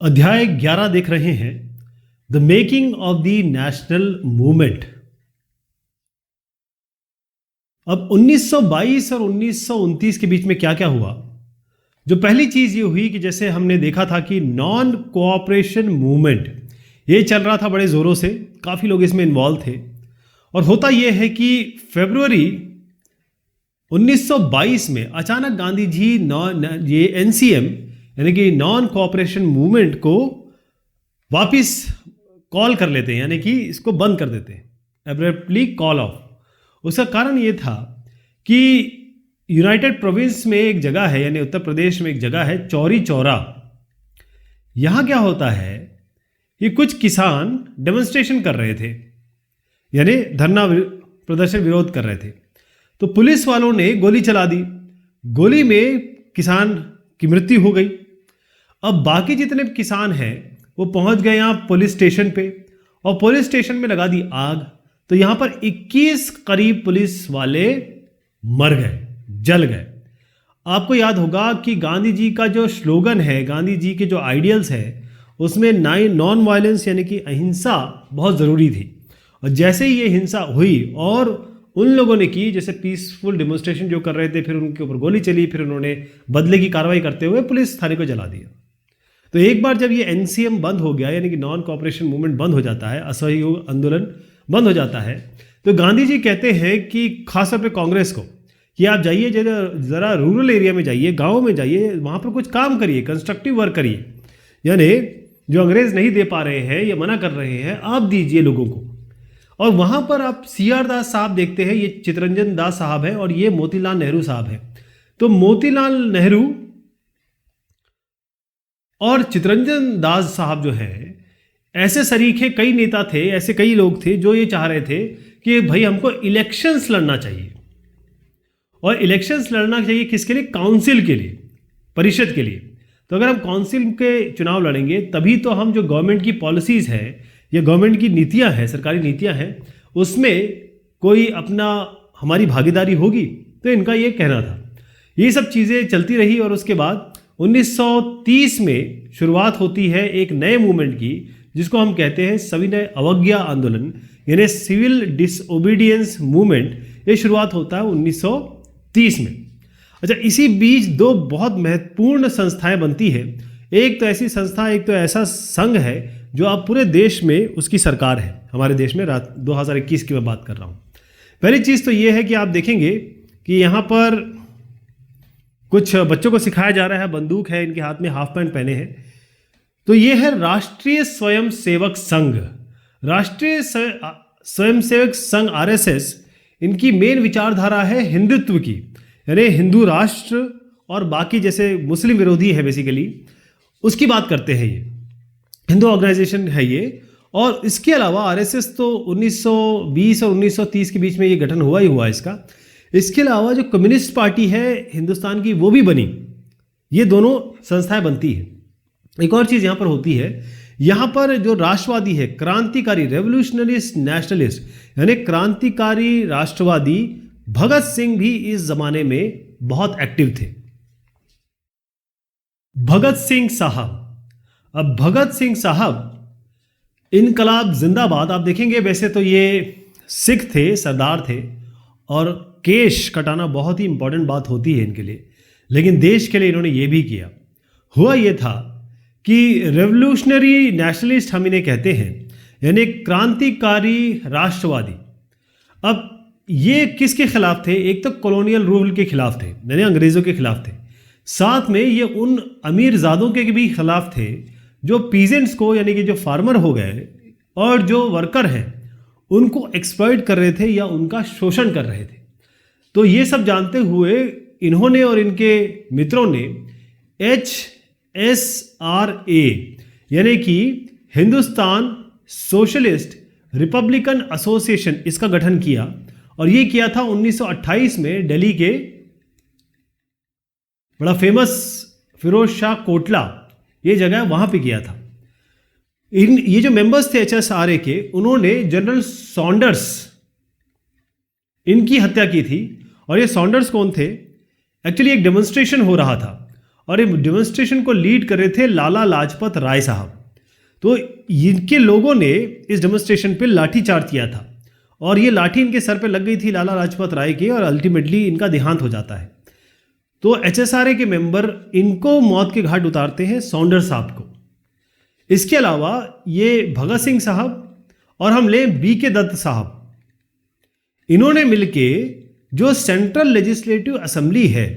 अध्याय 11 देख रहे हैं, the making of the national movement. अब 1922 और 1929 के बीच में क्या क्या हुआ। जो पहली चीज ये हुई कि जैसे हमने देखा था कि नॉन कोऑपरेशन मूवमेंट ये चल रहा था बड़े जोरों से, काफी लोग इसमें इन्वॉल्व थे। और होता यह है कि फरवरी 1922 में अचानक गांधी जी ये एनसीएम यानी कि नॉन कोऑपरेशन मूवमेंट को वापिस कॉल कर लेते हैं, यानी कि इसको बंद कर देते हैं, एब्रप्टली कॉल ऑफ। उसका कारण ये था कि यूनाइटेड प्रोविंस में एक जगह है, यानी उत्तर प्रदेश में एक जगह है चौरी चौरा। यहां क्या होता है कि कुछ किसान डेमोन्स्ट्रेशन कर रहे थे, यानी धरना प्रदर्शन विरोध कर रहे थे। तो पुलिस वालों ने गोली चला दी, गोली में किसान की मृत्यु हो गई। अब बाकी जितने किसान हैं वो पहुंच गए यहाँ पुलिस स्टेशन पे, और पुलिस स्टेशन में लगा दी आग। तो यहां पर 21 करीब पुलिस वाले मर गए, जल गए। आपको याद होगा कि गांधी जी का जो स्लोगन है, गांधी जी के जो आइडियल्स है, उसमें नॉन वायलेंस यानी कि अहिंसा बहुत ज़रूरी थी। और जैसे ही ये हिंसा हुई और उन लोगों ने की, जैसे पीसफुल डेमोन्स्ट्रेशन जो कर रहे थे, फिर उनके ऊपर गोली चली, फिर उन्होंने बदले की कार्रवाई करते हुए पुलिस थाने को जला दिया। तो एक बार जब ये एनसीएम बंद हो गया, यानी कि नॉन कोऑपरेशन मूवमेंट बंद हो जाता है, असहयोग आंदोलन बंद हो जाता है, तो गांधी जी कहते हैं कि खासतौर पे कांग्रेस को कि आप जाइए जरा रूरल एरिया में जाइए, गाँव में जाइए, वहाँ पर कुछ काम करिए, कंस्ट्रक्टिव वर्क करिए, यानी जो अंग्रेज नहीं दे पा रहे हैं या मना कर रहे हैं, आप दीजिए लोगों को। और वहाँ पर आप CR दास साहब देखते हैं, ये चितरंजन दास साहब है और ये मोतीलाल नेहरू साहब है। तो मोतीलाल नेहरू और चितरंजन दास साहब जो है, ऐसे सरीखे कई नेता थे, ऐसे कई लोग थे जो ये चाह रहे थे कि भाई हमको इलेक्शंस लड़ना चाहिए। और इलेक्शंस लड़ना चाहिए किसके लिए? काउंसिल के लिए, परिषद के लिए। तो अगर हम काउंसिल के चुनाव लड़ेंगे तभी तो हम जो गवर्नमेंट की पॉलिसीज़ है या गवर्नमेंट की नीतियां हैं, सरकारी नीतियां हैं, उसमें कोई अपना हमारी भागीदारी होगी। तो इनका ये कहना था। ये सब चीज़ें चलती रही और उसके बाद 1930 में शुरुआत होती है एक नए मूवमेंट की, जिसको हम कहते हैं सविनय अवज्ञा आंदोलन, यानी सिविल डिसओबीडियंस मूवमेंट। ये शुरुआत होता है 1930 में। अच्छा, इसी बीच दो बहुत महत्वपूर्ण संस्थाएं बनती है। एक तो ऐसी संस्था, एक तो ऐसा संघ है जो अब पूरे देश में उसकी सरकार है। हमारे देश में 2021 की मैं बात कर रहा हूँ। पहली चीज़ तो ये है कि आप देखेंगे कि यहाँ पर कुछ बच्चों को सिखाया जा रहा है, बंदूक है इनके हाथ में, हाफ पैंट पहने हैं। तो ये है राष्ट्रीय स्वयंसेवक संघ। राष्ट्रीय स्वयंसेवक संघ RSS, इनकी मेन विचारधारा है हिंदुत्व की, यानी हिंदू राष्ट्र और बाकी जैसे मुस्लिम विरोधी है बेसिकली, उसकी बात करते हैं। ये हिंदू ऑर्गेनाइजेशन है ये। और इसके अलावा RSS तो 1920 और 1930 के बीच में ये गठन हुआ ही हुआ इसका। इसके अलावा जो कम्युनिस्ट पार्टी है हिंदुस्तान की, वो भी बनी। ये दोनों संस्थाएं बनती हैं। एक और चीज़ यहाँ पर होती है, यहाँ पर जो राष्ट्रवादी है, क्रांतिकारी, रेवोल्यूशनरिस्ट नेशनलिस्ट, यानी क्रांतिकारी राष्ट्रवादी, भगत सिंह भी इस जमाने में बहुत एक्टिव थे। भगत सिंह साहब, अब भगत सिंह साहब इनकलाब जिंदाबाद। आप देखेंगे वैसे तो ये सिख थे, सरदार थे, और केश कटाना बहुत ही इंपॉर्टेंट बात होती है इनके लिए, लेकिन देश के लिए इन्होंने ये भी किया। हुआ ये था कि रेवोल्यूशनरी नेशनलिस्ट हम इन्हें कहते हैं, यानी क्रांतिकारी राष्ट्रवादी। अब ये किसके खिलाफ थे? एक तो कॉलोनियल रूल के खिलाफ थे, यानी अंग्रेजों के खिलाफ थे। साथ में ये उन अमीरजादों के भी खिलाफ थे जो पीजेंट्स को, यानी कि जो फार्मर हो गए और जो वर्कर हैं, उनको एक्सप्लॉइट कर रहे थे या उनका शोषण कर रहे थे। तो ये सब जानते हुए इन्होंने और इनके मित्रों ने HSRA, यानी कि हिंदुस्तान सोशलिस्ट रिपब्लिकन एसोसिएशन, इसका गठन किया। और ये किया था 1928 में दिल्ली के बड़ा फेमस फिरोज शाह कोटला, ये जगह वहां पे किया था। ये जो मेंबर्स थे HSRA के, उन्होंने जनरल सॉन्डर्स, इनकी हत्या की थी। और ये सॉन्डर्स कौन थे? एक्चुअली एक डेमोन्स्ट्रेशन हो रहा था और ये डेमोन्स्ट्रेशन को लीड कर रहे थे लाला लाजपत राय साहब। तो इनके लोगों ने इस डेमोन्स्ट्रेशन पे लाठीचार्ज किया था और ये लाठी इनके सर पे लग गई थी लाला लाजपत राय की, और अल्टीमेटली इनका देहांत हो जाता है। तो HSRA के मेंबर इनको मौत के घाट उतारते हैं, सॉन्डर्स साहब को। इसके अलावा ये भगत सिंह साहब और हम लें BK दत्त साहब, इन्होंने मिलके जो सेंट्रल लेजिस्लेटिव असेंबली है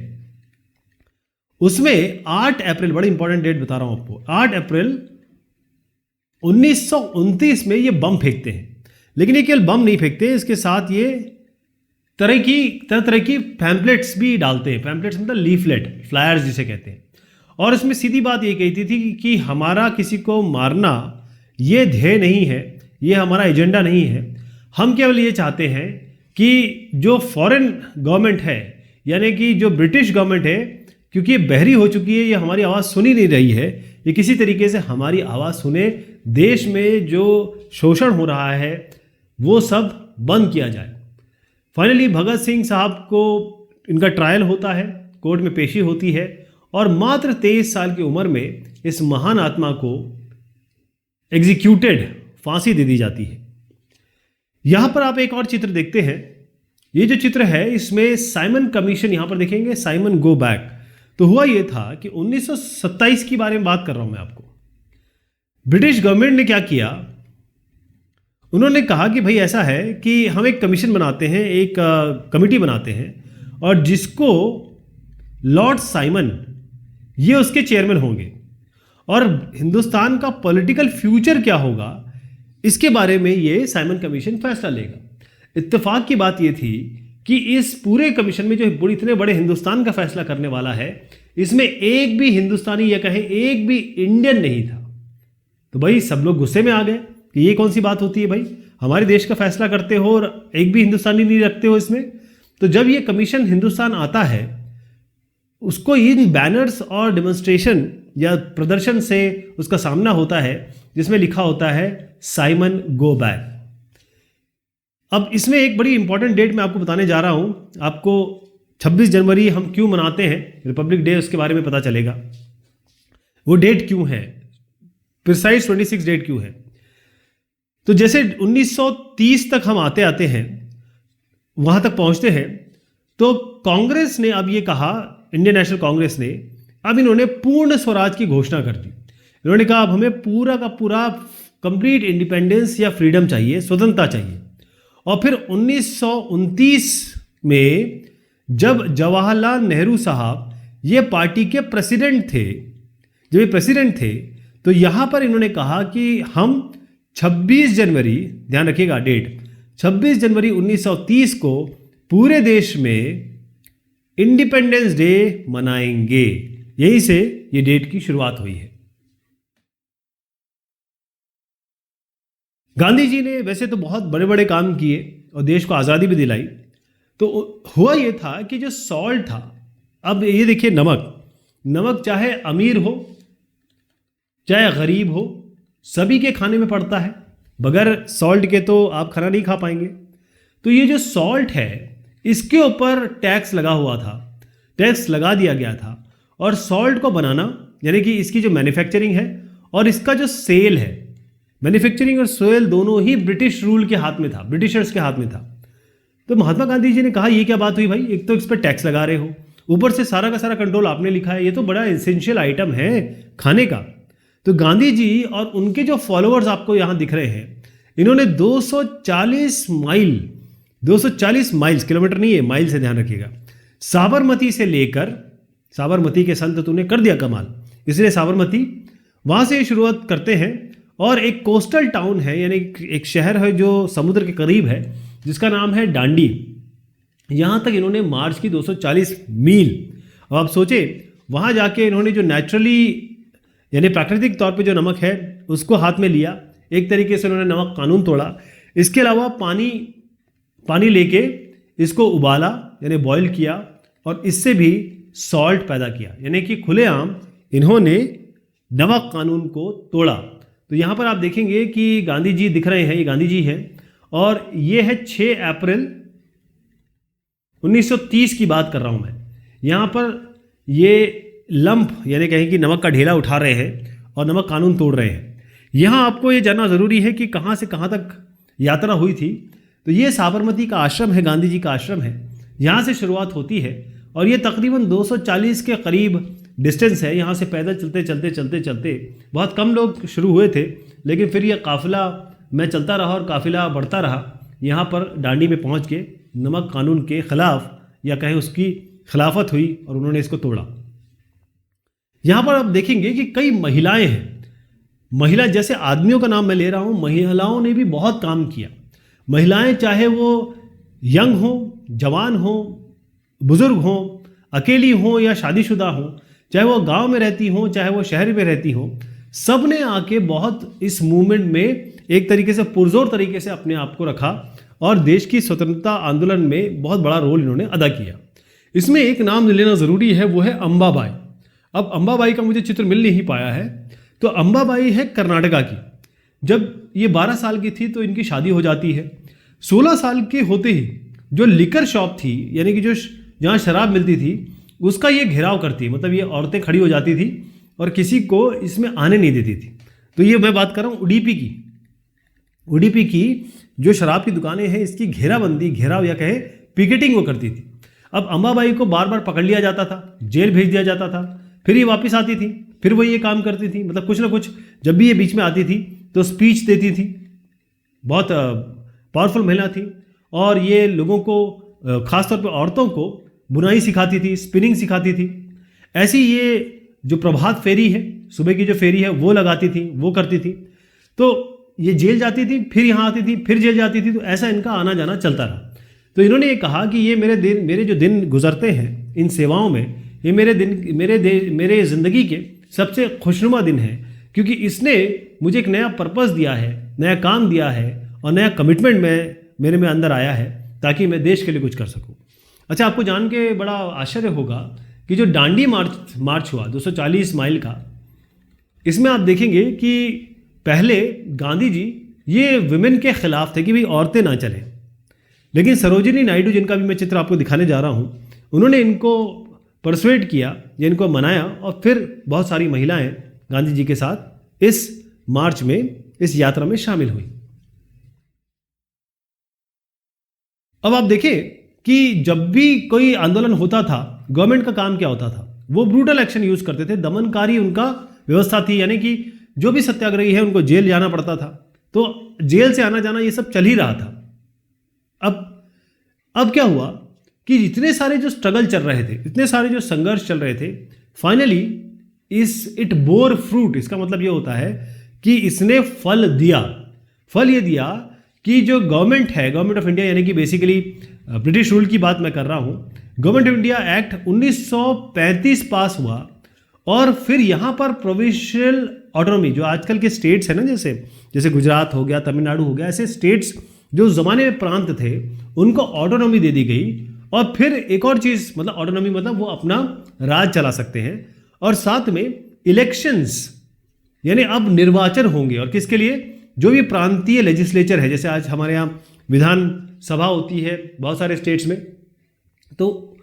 उसमें 8 अप्रैल, बड़ी इंपॉर्टेंट डेट बता रहा हूं आपको, 8 अप्रैल 1929 में ये बम फेंकते हैं। लेकिन ये केवल बम नहीं फेंकते, इसके साथ ये तरह तरह की पैम्पलेट्स भी डालते हैं। पैम्पलेट्स मतलब लीफलेट, फ्लायर्स जिसे कहते हैं। और इसमें सीधी बात ये कहती थी कि हमारा किसी को मारना ये ध्येय नहीं है, ये हमारा एजेंडा नहीं है। हम केवल ये चाहते हैं कि जो फॉरेन गवर्नमेंट है, यानी कि जो ब्रिटिश गवर्नमेंट है, क्योंकि ये बहरी हो चुकी है, ये हमारी आवाज़ सुनी नहीं रही है, ये किसी तरीके से हमारी आवाज़ सुने, देश में जो शोषण हो रहा है वो सब बंद किया जाए। फाइनली भगत सिंह साहब को इनका ट्रायल होता है, कोर्ट में पेशी होती है और मात्र 23 साल की उम्र में इस महान आत्मा को एग्जीक्यूटेड, फांसी दे दी जाती है। यहां पर आप एक और चित्र देखते हैं। ये जो चित्र है इसमें साइमन कमीशन, यहां पर देखेंगे साइमन गो बैक। तो हुआ ये था कि 1927 की बारे में बात कर रहा हूं मैं आपको। ब्रिटिश गवर्नमेंट ने क्या किया, उन्होंने कहा कि भाई ऐसा है कि हम एक कमीशन बनाते हैं, एक कमिटी बनाते हैं, और जिसको लॉर्ड साइमन ये उसके चेयरमैन होंगे, और हिंदुस्तान का पॉलिटिकल फ्यूचर क्या होगा इसके बारे में ये साइमन कमीशन फैसला लेगा। इत्तेफाक की बात ये थी कि इस पूरे कमीशन में जो इतने बड़े हिंदुस्तान का फैसला करने वाला है, इसमें एक भी हिंदुस्तानी या कहें एक भी इंडियन नहीं था। तो भाई सब लोग गुस्से में आ गए कि ये कौन सी बात होती है भाई, हमारे देश का फैसला करते हो और एक भी हिंदुस्तानी नहीं रखते हो इसमें। तो जब ये कमीशन हिंदुस्तान आता है, उसको इन बैनर्स और डेमोन्स्ट्रेशन या प्रदर्शन से उसका सामना होता है जिसमें लिखा होता है साइमन गो बैक। अब इसमें एक बड़ी इंपॉर्टेंट डेट मैं आपको बताने जा रहा हूं। आपको 26 जनवरी हम क्यों मनाते हैं, रिपब्लिक डे, उसके बारे में पता चलेगा। वो डेट क्यों है, प्रिसाइज 26 डेट क्यों है। तो जैसे 1930 तक हम आते आते हैं, वहां तक पहुंचते हैं, तो कांग्रेस ने अब ये कहा, इंडियन नेशनल कांग्रेस ने, अब इन्होंने पूर्ण स्वराज की घोषणा कर दी। इन्होंने कहा अब हमें पूरा का पूरा कंप्लीट इंडिपेंडेंस या फ्रीडम चाहिए, स्वतंत्रता चाहिए। और फिर 1929 में जब जवाहरलाल नेहरू साहब ये पार्टी के प्रेसिडेंट थे, जब ये प्रेसिडेंट थे, तो यहां पर इन्होंने कहा कि हम 26 जनवरी, ध्यान रखिएगा डेट, 26 जनवरी 1930 को पूरे देश में इंडिपेंडेंस डे मनाएंगे। यहीं से ये डेट की शुरुआत हुई है। गांधी जी ने वैसे तो बहुत बड़े बड़े काम किए और देश को आज़ादी भी दिलाई। तो हुआ ये था कि जो सॉल्ट था, अब ये देखिए नमक चाहे अमीर हो चाहे गरीब हो, सभी के खाने में पड़ता है। बगैर सॉल्ट के तो आप खाना नहीं खा पाएंगे। तो ये जो सॉल्ट है इसके ऊपर टैक्स लगा हुआ था, टैक्स लगा दिया गया था। और सॉल्ट को बनाना, यानी कि इसकी जो मैन्युफैक्चरिंग है और इसका जो सेल है, मैन्युफैक्चरिंग और सेल दोनों ही ब्रिटिश रूल के हाथ में था, ब्रिटिशर्स के हाथ में था। तो महात्मा गांधी जी ने कहा ये क्या बात हुई भाई, एक तो इस पर टैक्स लगा रहे हो, ऊपर से सारा का सारा कंट्रोल आपने लिखा है, ये तो बड़ा एसेंशियल आइटम है खाने का। तो गांधी जी और उनके जो फॉलोअर्स आपको यहां दिख रहे हैं, इन्होंने 240 माइल्स, किलोमीटर नहीं है, माइल से ध्यान रखिएगा, साबरमती से लेकर, साबरमती के संत तूने कर दिया कमाल, इसलिए साबरमती, वहां से शुरुआत करते हैं। और एक कोस्टल टाउन है, यानी एक शहर है जो समुद्र के करीब है, जिसका नाम है डांडी। यहां तक इन्होंने मार्च की 240 मील। अब आप सोचे, वहां जाके इन्होंने जो नेचुरली यानी प्राकृतिक तौर पे जो नमक है उसको हाथ में लिया, एक तरीके से उन्होंने नमक कानून तोड़ा। इसके अलावा पानी लेके इसको उबाला, यानी बॉईल किया, और इससे भी सॉल्ट पैदा किया, यानी कि खुलेआम इन्होंने नमक कानून को तोड़ा। तो यहाँ पर आप देखेंगे कि गांधी जी दिख रहे हैं, ये गांधी जी हैं, और ये है 6 अप्रैल 1930 की बात कर रहा हूँ मैं। यहाँ पर ये लंप यानी कहें कि नमक का ढेला उठा रहे हैं और नमक कानून तोड़ रहे हैं। यहाँ आपको ये जानना ज़रूरी है कि कहाँ से कहाँ तक यात्रा हुई थी। तो ये साबरमती का आश्रम है, गांधी जी का आश्रम है, यहाँ से शुरुआत होती है और ये तकरीबन 240 के करीब डिस्टेंस है। यहाँ से पैदल चलते चलते चलते चलते बहुत कम लोग शुरू हुए थे, लेकिन फिर ये काफ़िला में चलता रहा और काफ़िला बढ़ता रहा। यहाँ पर डांडी में पहुँच के नमक कानून के ख़िलाफ़ या कहें उसकी खिलाफत हुई और उन्होंने इसको तोड़ा। यहाँ पर आप देखेंगे कि कई महिलाएं हैं। महिला जैसे आदमियों का नाम मैं ले रहा हूँ, महिलाओं ने भी बहुत काम किया। महिलाएं चाहे वो यंग हो, जवान हो, बुजुर्ग हो, अकेली हो या शादीशुदा हो, चाहे वो गांव में रहती हो चाहे वो शहर में रहती हो, सब ने आके बहुत इस मूवमेंट में एक तरीके से पुरजोर तरीके से अपने आप को रखा और देश की स्वतंत्रता आंदोलन में बहुत बड़ा रोल इन्होंने अदा किया। इसमें एक नाम लेना ज़रूरी है, वो है अंबाबाई। अब अंबाबाई का मुझे चित्र मिल नहीं पाया है। तो अंबाबाई है कर्नाटका की। जब ये 12 साल की थी तो इनकी शादी हो जाती है। 16 साल के होते ही जो लिकर शॉप थी यानी कि जो जहाँ शराब मिलती थी उसका ये घेराव करती, मतलब ये औरतें खड़ी हो जाती थी और किसी को इसमें आने नहीं देती थी। तो ये मैं बात कर रहा हूँ उडीपी की। उडीपी की जो शराब की दुकानें हैं इसकी घेराबंदी, घेराव या कहे पिकेटिंग वो करती थी। अब अंबाबाई को बार बार पकड़ लिया जाता था, जेल भेज दिया जाता था, फिर ये वापस आती थी, फिर वो ये काम करती थी। मतलब कुछ ना कुछ जब भी ये बीच में आती थी तो स्पीच देती थी। बहुत पावरफुल महिला थी और ये लोगों को, खासतौर पर औरतों को बुनाई सिखाती थी, स्पिनिंग सिखाती थी। ऐसी ये जो प्रभात फेरी है, सुबह की जो फेरी है वो लगाती थी, वो करती थी। तो ये जेल जाती थी, फिर यहाँ आती थी, फिर जेल जाती थी। तो ऐसा इनका आना जाना चलता रहा। तो इन्होंने ये कहा कि ये मेरे जो दिन गुजरते हैं इन सेवाओं में, ये मेरे ज़िंदगी के सबसे खुशनुमा दिन है, क्योंकि इसने मुझे एक नया पर्पस दिया है, नया काम दिया है और नया कमिटमेंट मेरे में अंदर आया है ताकि मैं देश के लिए कुछ कर सकूं। अच्छा, आपको जान के बड़ा आश्चर्य होगा कि जो डांडी मार्च हुआ 240 माइल का, इसमें आप देखेंगे कि पहले गांधी जी ये विमेन के खिलाफ थे कि भाई औरतें ना चलें, लेकिन सरोजिनी नायडू, जिनका भी मैं चित्र आपको दिखाने जा रहा हूँ, उन्होंने इनको परसुएड किया या इनको मनाया और फिर बहुत सारी महिलाएं गांधी जी के साथ इस मार्च में, इस यात्रा में शामिल हुई। अब आप देखें कि जब भी कोई आंदोलन होता था, गवर्नमेंट का काम क्या होता था, वो ब्रूटल एक्शन यूज करते थे। दमनकारी उनका व्यवस्था थी, यानी कि जो भी सत्याग्रही है उनको जेल जाना पड़ता था। तो जेल से आना जाना ये सब चल ही रहा था। अब क्या हुआ कि इतने सारे जो स्ट्रगल चल रहे थे, इतने सारे जो संघर्ष चल रहे थे, फाइनली इट बोर फ्रूट। इसका मतलब ये होता है कि इसने फल दिया। फल ये दिया कि जो गवर्नमेंट है, गवर्नमेंट ऑफ इंडिया, यानी कि बेसिकली ब्रिटिश रूल की बात मैं कर रहा हूँ, गवर्नमेंट ऑफ इंडिया एक्ट 1935 पास हुआ और फिर यहाँ पर प्रोविंशियल ऑटोनॉमी, जो आजकल के स्टेट्स हैं ना, जैसे गुजरात हो गया, तमिलनाडु हो गया, ऐसे स्टेट्स जो ज़माने में प्रांत थे उनको ऑटोनॉमी दे दी गई। और फिर एक और चीज़, मतलब ऑटोनॉमी मतलब वो अपना राज चला सकते हैं। और साथ में इलेक्शंस, यानी अब निर्वाचन होंगे। और किसके लिए? जो भी प्रांतीय लेजिस्लेचर है, जैसे आज हमारे यहाँ विधान सभा होती है बहुत सारे स्टेट्स में, तो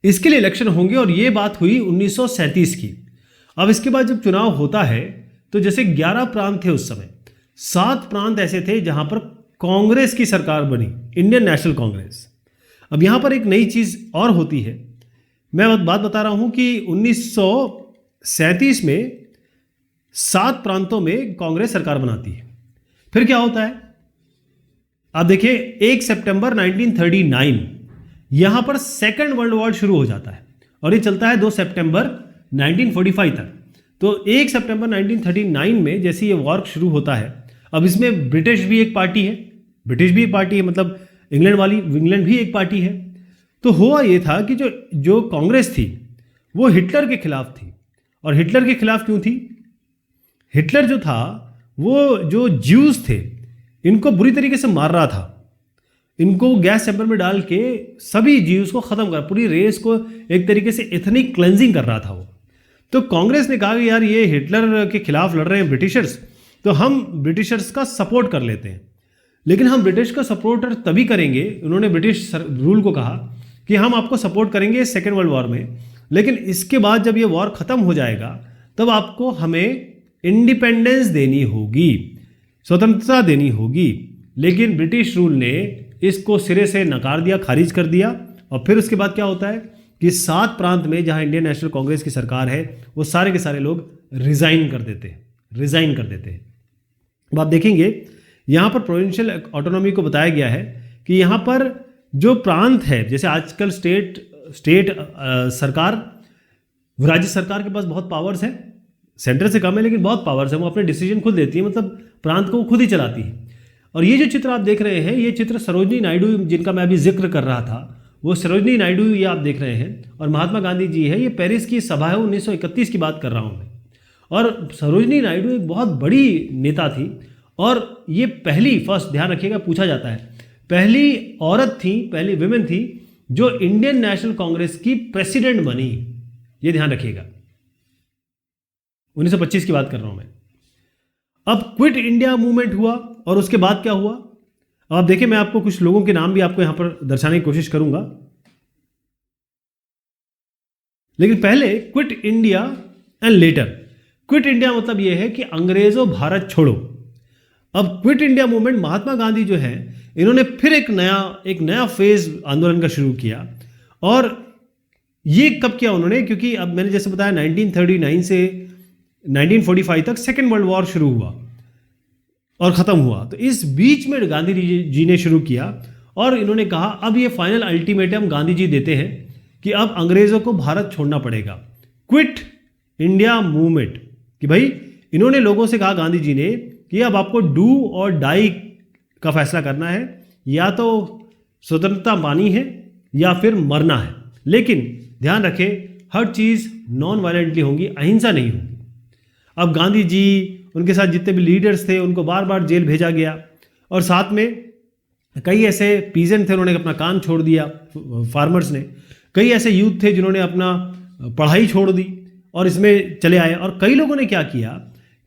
इसके लिए इलेक्शन होंगे। और ये बात हुई 1937 की। अब इसके बाद जब चुनाव होता है तो जैसे 11 प्रांत थे उस समय, 7 प्रांत ऐसे थे जहां पर कांग्रेस की सरकार बनी, इंडियन नेशनल कांग्रेस। अब यहां पर एक नई चीज और होती है, मैं बात बता रहा हूं कि 1937 में 7 प्रांतों में कांग्रेस सरकार बनाती है। फिर क्या होता है आप देखिए, 1 सितंबर 1939 यहां पर सेकेंड वर्ल्ड वॉर शुरू हो जाता है और ये चलता है 2 सितंबर 1945 तक। तो 1 सितंबर 1939 में जैसे ये वॉर शुरू होता है, अब इसमें ब्रिटिश भी एक पार्टी है, मतलब इंग्लैंड भी एक पार्टी है। तो हुआ ये था कि जो कांग्रेस थी वो हिटलर के खिलाफ थी। और हिटलर के खिलाफ क्यों थी? हिटलर जो था वो जो ज्यूज थे इनको बुरी तरीके से मार रहा था। इनको गैस चैम्बर में डाल के सभी ज्यूज को खत्म कर, पूरी रेस को एक तरीके से एथनिक क्लेंजिंग कर रहा था वो। तो कांग्रेस ने कहा कि यार ये हिटलर के खिलाफ लड़ रहे हैं ब्रिटिशर्स, तो हम ब्रिटिशर्स का सपोर्ट कर लेते हैं। लेकिन हम ब्रिटिश का सपोर्टर तभी करेंगे, उन्होंने ब्रिटिश रूल को कहा कि हम आपको सपोर्ट करेंगे सेकेंड वर्ल्ड वॉर में, लेकिन इसके बाद जब ये वॉर ख़त्म हो जाएगा तब आपको हमें इंडिपेंडेंस देनी होगी, स्वतंत्रता देनी होगी। लेकिन ब्रिटिश रूल ने इसको सिरे से नकार दिया, खारिज कर दिया। और फिर उसके बाद क्या होता है कि 7 प्रांत में जहां इंडियन नेशनल कांग्रेस की सरकार है वो सारे के सारे लोग रिजाइन कर देते हैं। अब आप देखेंगे यहाँ पर प्रोविंशियल ऑटोनॉमी को बताया गया है कि यहाँ पर जो प्रांत है, जैसे आजकल स्टेट सरकार, राज्य सरकार के पास बहुत पावर्स हैं, सेंटर से कम है लेकिन बहुत पावर्स है, वो अपने डिसीजन खुद लेती है, मतलब प्रांत को खुद ही चलाती है। और ये जो चित्र आप देख रहे हैं, ये चित्र सरोजनी नायडू जिनका मैं अभी जिक्र कर रहा था, वो सरोजनी नायडू ये आप देख रहे हैं, और महात्मा गांधी जी है। ये पेरिस की सभा है, 1931 की बात कर रहा हूँ मैं। और सरोजनी नायडू एक बहुत बड़ी नेता थी, और ये फर्स्ट ध्यान रखिएगा, पूछा जाता है, पहली औरत थी, पहली विमेन थी जो इंडियन नेशनल कांग्रेस की प्रेसिडेंट बनी। ये ध्यान रखिएगा, 1925 की बात कर रहा हूं मैं। अब क्विट इंडिया मूवमेंट हुआ, और उसके बाद क्या हुआ अब आप देखिए, मैं आपको कुछ लोगों के नाम भी आपको यहां पर दर्शाने की कोशिश करूंगा। लेकिन पहले quit India and later. Quit India मतलब यह है कि अंग्रेजों भारत छोड़ो। अब quit India movement, Mahatma Gandhi जो है, इन्होंने फिर एक नया फेज आंदोलन का शुरू किया। और ये कब किया उन्होंने, क्योंकि अब मैंने जैसे बताया 1939 से 1945 तक सेकेंड वर्ल्ड वॉर शुरू हुआ और ख़त्म हुआ। तो इस बीच में गांधी जी ने शुरू किया, और इन्होंने कहा अब ये फाइनल अल्टीमेटम गांधी जी देते हैं कि अब अंग्रेज़ों को भारत छोड़ना पड़ेगा। क्विट इंडिया मूवमेंट, कि भाई इन्होंने लोगों से कहा, गांधी जी ने, कि अब आपको डू और डाई का फैसला करना है, या तो स्वतंत्रता पानी है या फिर मरना है। लेकिन ध्यान रखें, हर चीज़ नॉन वायलेंटली होगी, अहिंसा नहीं होगी। अब गांधी जी, उनके साथ जितने भी लीडर्स थे, उनको बार बार जेल भेजा गया, और साथ में कई ऐसे पीजेंट थे, उन्होंने अपना काम छोड़ दिया, फार्मर्स ने। कई ऐसे यूथ थे जिन्होंने अपना पढ़ाई छोड़ दी और इसमें चले आए। और कई लोगों ने क्या किया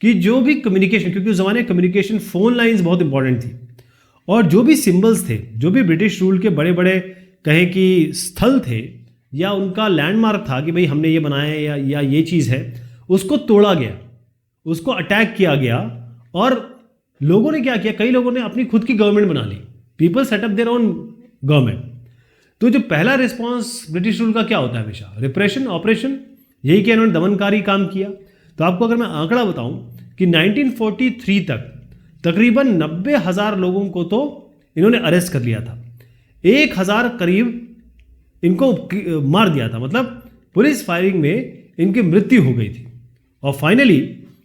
कि जो भी कम्युनिकेशन, क्योंकि उस ज़माने कम्युनिकेशन फ़ोन लाइंस बहुत इंपॉर्टेंट थी, और जो भी सिंबल्स थे, जो भी ब्रिटिश रूल के बड़े बड़े कहें कि स्थल थे, या उनका लैंडमार्क था कि भाई हमने ये बनाया है या ये चीज़ है, उसको तोड़ा गया, उसको अटैक किया गया। और लोगों ने क्या किया, कई लोगों ने अपनी खुद की गवर्नमेंट बना ली। People set up their own government. तो जो पहला रिस्पॉन्स ब्रिटिश रूल का क्या होता है, हमेशा रिप्रेशन, ऑपरेशन, यही कि इन्होंने दमनकारी काम किया। तो आपको अगर मैं आंकड़ा बताऊं कि 1943 तक तकरीबन 90,000 लोगों को तो इन्होंने अरेस्ट कर लिया था, 1,000 करीब इनको मार दिया था, मतलब पुलिस फायरिंग में इनकी मृत्यु हो गई थी। और फाइनली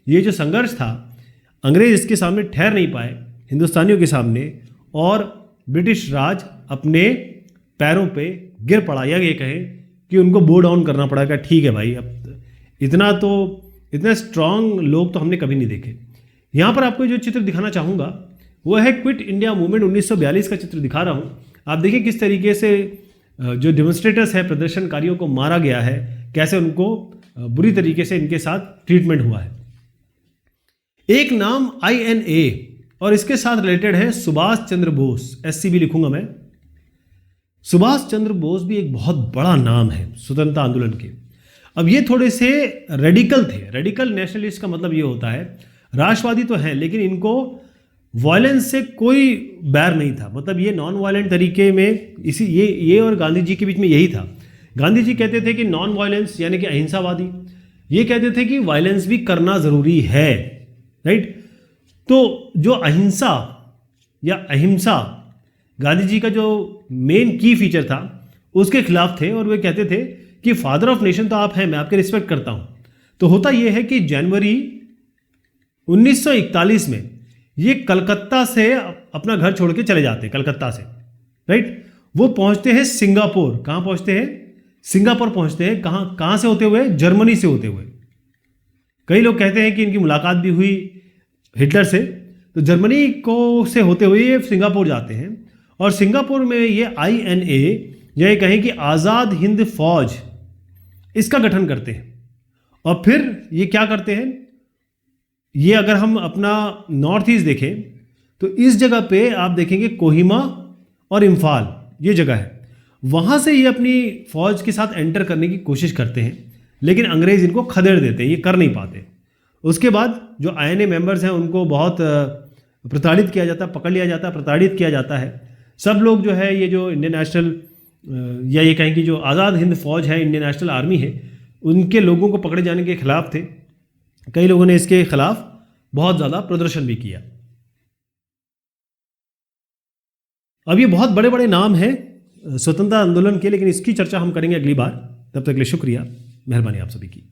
ये जो संघर्ष था, अंग्रेज इसके सामने ठहर नहीं पाए, हिंदुस्तानियों के सामने, और ब्रिटिश राज अपने पैरों पे गिर पड़ा, या ये कहें कि उनको बो डाउन करना पड़ा। कि ठीक है भाई, अब इतने स्ट्रांग लोग तो हमने कभी नहीं देखे। यहाँ पर आपको जो चित्र दिखाना चाहूँगा वो है क्विट इंडिया मूवमेंट 1942 का चित्र दिखा रहा हूँ। आप देखिए किस तरीके से जो डेमोन्स्ट्रेटर्स है, प्रदर्शनकारियों को मारा गया है, कैसे उनको बुरी तरीके से इनके साथ ट्रीटमेंट हुआ है। एक नाम INA और इसके साथ रिलेटेड है सुभाष चंद्र बोस, SCB लिखूंगा मैं। सुभाष चंद्र बोस भी एक बहुत बड़ा नाम है स्वतंत्रता आंदोलन के। अब ये थोड़े से रेडिकल थे। रेडिकल नेशनलिस्ट का मतलब ये होता है, राष्ट्रवादी तो हैं लेकिन इनको वायलेंस से कोई बैर नहीं था, मतलब ये नॉन वायलेंट तरीके में, इसी ये और गांधी जी के बीच में यही था। गांधी जी कहते थे कि नॉन वायलेंस यानी कि अहिंसावादी, ये कहते थे कि वायलेंस भी करना ज़रूरी है, राइट। तो जो अहिंसा या अहिंसा गांधी जी का जो मेन की फीचर था उसके खिलाफ थे, और वे कहते थे कि फादर ऑफ नेशन तो आप हैं, मैं आपके रिस्पेक्ट करता हूं। तो होता यह है कि जनवरी 1941 में ये कलकत्ता से अपना घर छोड़ के चले जाते हैं, कलकत्ता से, राइट। वो पहुंचते हैं सिंगापुर। कहां पहुंचते हैं? सिंगापुर पहुंचते हैं। कहां से होते हुए? जर्मनी से होते हुए। कई लोग कहते हैं कि इनकी मुलाकात भी हुई हिटलर से। तो जर्मनी को से होते हुए ये सिंगापुर जाते हैं, और सिंगापुर में ये INA या ये कहें कि आज़ाद हिंद फौज, इसका गठन करते हैं। और फिर ये क्या करते हैं, ये अगर हम अपना नॉर्थ ईस्ट देखें तो इस जगह पे आप देखेंगे कोहिमा और इम्फाल, ये जगह है। वहाँ से ये अपनी फौज के साथ एंटर करने की कोशिश करते हैं, लेकिन अंग्रेज़ इनको खदेड़ देते हैं, ये कर नहीं पाते। उसके बाद जो INA मेंबर्स हैं उनको बहुत प्रताड़ित किया जाता है, पकड़ लिया जाता है, प्रताड़ित किया जाता है। सब लोग जो है ये जो इंडियन नेशनल या ये कहें कि जो आज़ाद हिंद फौज है, इंडियन नेशनल आर्मी है, उनके लोगों को पकड़े जाने के खिलाफ थे। कई लोगों ने इसके खिलाफ बहुत ज़्यादा प्रदर्शन भी किया। अब ये बहुत बड़े बड़े नाम हैं स्वतंत्रता आंदोलन के, लेकिन इसकी चर्चा हम करेंगे अगली बार। तब तक के लिए शुक्रिया, मेहरबानी आप सभी की।